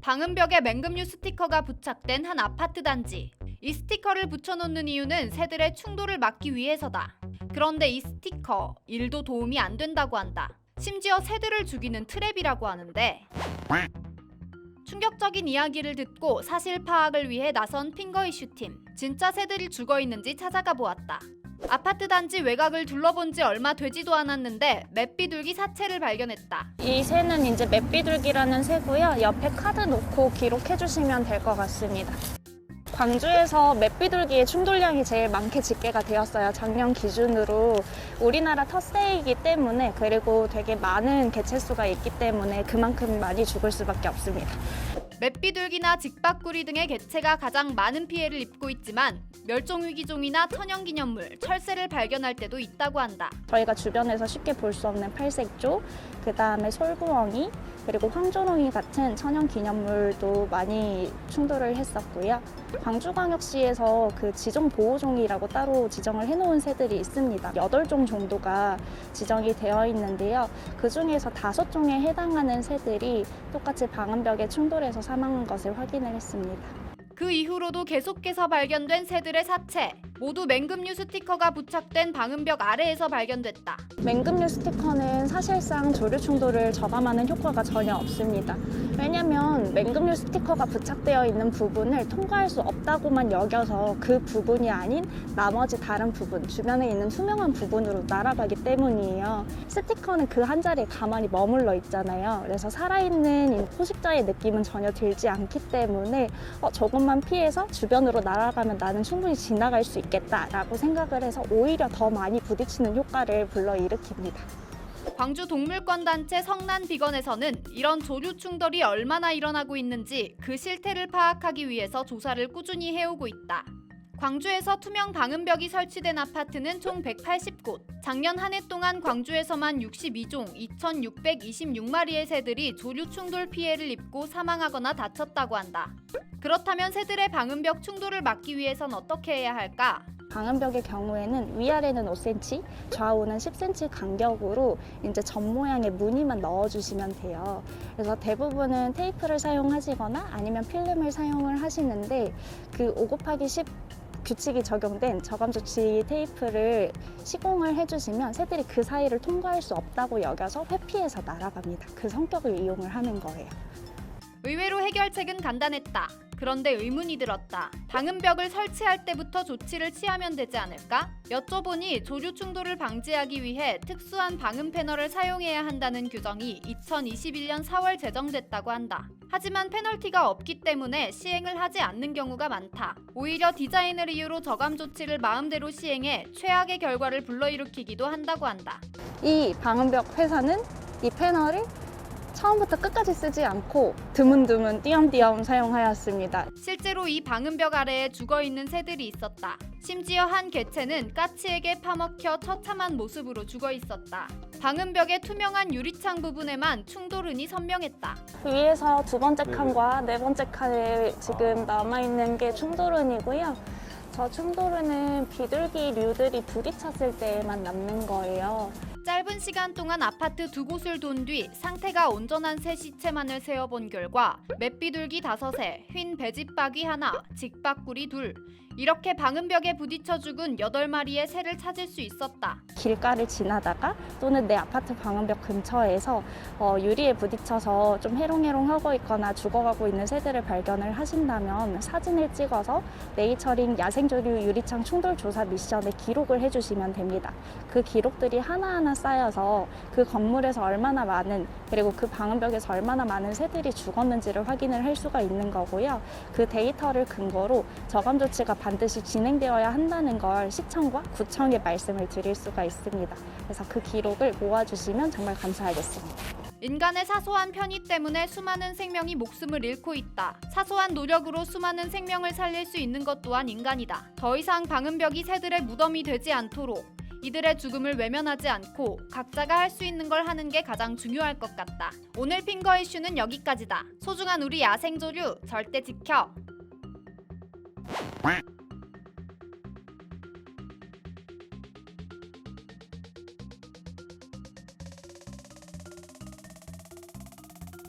방음벽에 맹금류 스티커가 부착된 한 아파트 단지. 이 스티커를 붙여놓는 이유는 새들의 충돌을 막기 위해서다. 그런데 이 스티커 1도 도움이 안 된다고 한다. 심지어 새들을 죽이는 트랩이라고 하는데, 충격적인 이야기를 듣고 사실 파악을 위해 나선 핑거 이슈팀. 진짜 새들이 죽어 있는지 찾아가 보았다. 아파트 단지 외곽을 둘러본 지 얼마 되지도 않았는데 맷비둘기 사체를 발견했다. 이 새는 이제 맷비둘기라는 새고요. 옆에 카드 놓고 기록해 주시면 될 것 같습니다. 광주에서 맷비둘기의 충돌량이 제일 많게 집계가 되었어요. 작년 기준으로. 우리나라 텃새이기 때문에, 그리고 되게 많은 개체수가 있기 때문에 그만큼 많이 죽을 수밖에 없습니다. 맷비둘기나 직박구리 등의 개체가 가장 많은 피해를 입고 있지만 멸종위기종이나 천연기념물, 철새를 발견할 때도 있다고 한다. 저희가 주변에서 쉽게 볼 수 없는 팔색조, 그 다음에 솔부엉이, 그리고 황조롱이 같은 천연기념물도 많이 충돌을 했었고요. 광주광역시에서 그 지정보호종이라고 따로 지정을 해놓은 새들이 있습니다. 8종 정도가 지정이 되어 있는데요. 그 중에서 5종에 해당하는 새들이 똑같이 방음벽에 충돌해서 사망한 것을 확인을 했습니다. 그 이후로도 계속해서 발견된 새들의 사체, 모두 맹금류 스티커가 부착된 방음벽 아래에서 발견됐다. 맹금류 스티커는 사실상 조류 충돌을 저감하는 효과가 전혀 없습니다. 왜냐하면 맹금류 스티커가 부착되어 있는 부분을 통과할 수 없다고만 여겨서 그 부분이 아닌 나머지 다른 부분, 주변에 있는 투명한 부분으로 날아가기 때문이에요. 스티커는 그 한 자리에 가만히 머물러 있잖아요. 그래서 살아있는 포식자의 느낌은 전혀 들지 않기 때문에 조금만 피해서 주변으로 날아가면 나는 충분히 지나갈 수 있겠다라고 생각을 해서 오히려 더 많이 부딪히는 효과를 불러일으킵니다. 광주 동물권 단체 성난비건에서는 이런 조류 충돌이 얼마나 일어나고 있는지 그 실태를 파악하기 위해서 조사를 꾸준히 해오고 있다. 광주에서 투명 방음벽이 설치된 아파트는 총 180곳. 작년 한 해 동안 광주에서만 62종 2,626마리의 새들이 조류 충돌 피해를 입고 사망하거나 다쳤다고 한다. 그렇다면 새들의 방음벽 충돌을 막기 위해선 어떻게 해야 할까? 방음벽의 경우에는 위아래는 5cm, 좌우는 10cm 간격으로 이제 점 모양의 무늬만 넣어주시면 돼요. 그래서 대부분은 테이프를 사용하시거나 아니면 필름을 사용을 하시는데 그 5곱하기10 규칙이 적용된 저감조치 테이프를 시공을 해주시면 새들이 그 사이를 통과할 수 없다고 여겨서 회피해서 날아갑니다. 그 성격을 이용을 하는 거예요. 의외로 해결책은 간단했다. 그런데 의문이 들었다. 방음벽을 설치할 때부터 조치를 취하면 되지 않을까? 여쭤보니 조류 충돌을 방지하기 위해 특수한 방음 패널을 사용해야 한다는 규정이 2021년 4월 제정됐다고 한다. 하지만 페널티가 없기 때문에 시행을 하지 않는 경우가 많다. 오히려 디자인을 이유로 저감 조치를 마음대로 시행해 최악의 결과를 불러일으키기도 한다고 한다. 이 방음벽 회사는 이 패널을 처음부터 끝까지 쓰지 않고 드문드문 띄엄띄엄 사용하였습니다. 실제로 이 방음벽 아래에 죽어있는 새들이 있었다. 심지어 한 개체는 까치에게 파먹혀 처참한 모습으로 죽어있었다. 방음벽의 투명한 유리창 부분에만 충돌은이 선명했다. 위에서 두 번째 칸과 네 번째 칸에 지금 남아있는 게 충돌은이고요. 저 충돌은은 비둘기류들이 부딪혔을 때에만 남는 거예요. 짧은 시간 동안 아파트 2곳을 돈 뒤 상태가 온전한 새 시체만을 세어본 결과 맷비둘기 5새, 휜 배짓박이 1, 직박구리 2, 이렇게 방음벽에 부딪혀 죽은 8마리의 새를 찾을 수 있었다. 길가를 지나다가 또는 내 아파트 방음벽 근처에서 유리에 부딪혀서 좀 해롱해롱하고 있거나 죽어가고 있는 새들을 발견을 하신다면 사진을 찍어서 네이처링 야생조류 유리창 충돌 조사 미션에 기록을 해주시면 됩니다. 그 기록들이 하나하나 쌓여서 그 건물에서 얼마나 많은, 그리고 그 방음벽에서 얼마나 많은 새들이 죽었는지를 확인을 할 수가 있는 거고요. 그 데이터를 근거로 저감 조치가 반드시 진행되어야 한다는 걸 시청과 구청에 말씀을 드릴 수가 있습니다. 그래서 그 기록을 모아주시면 정말 감사하겠습니다. 인간의 사소한 편의 때문에 수많은 생명이 목숨을 잃고 있다. 사소한 노력으로 수많은 생명을 살릴 수 있는 것 또한 인간이다. 더 이상 방음벽이 새들의 무덤이 되지 않도록 이들의 죽음을 외면하지 않고 각자가 할 수 있는 걸 하는 게 가장 중요할 것 같다. 오늘 핑거 이슈는 여기까지다. 소중한 우리 야생조류 절대 지켜!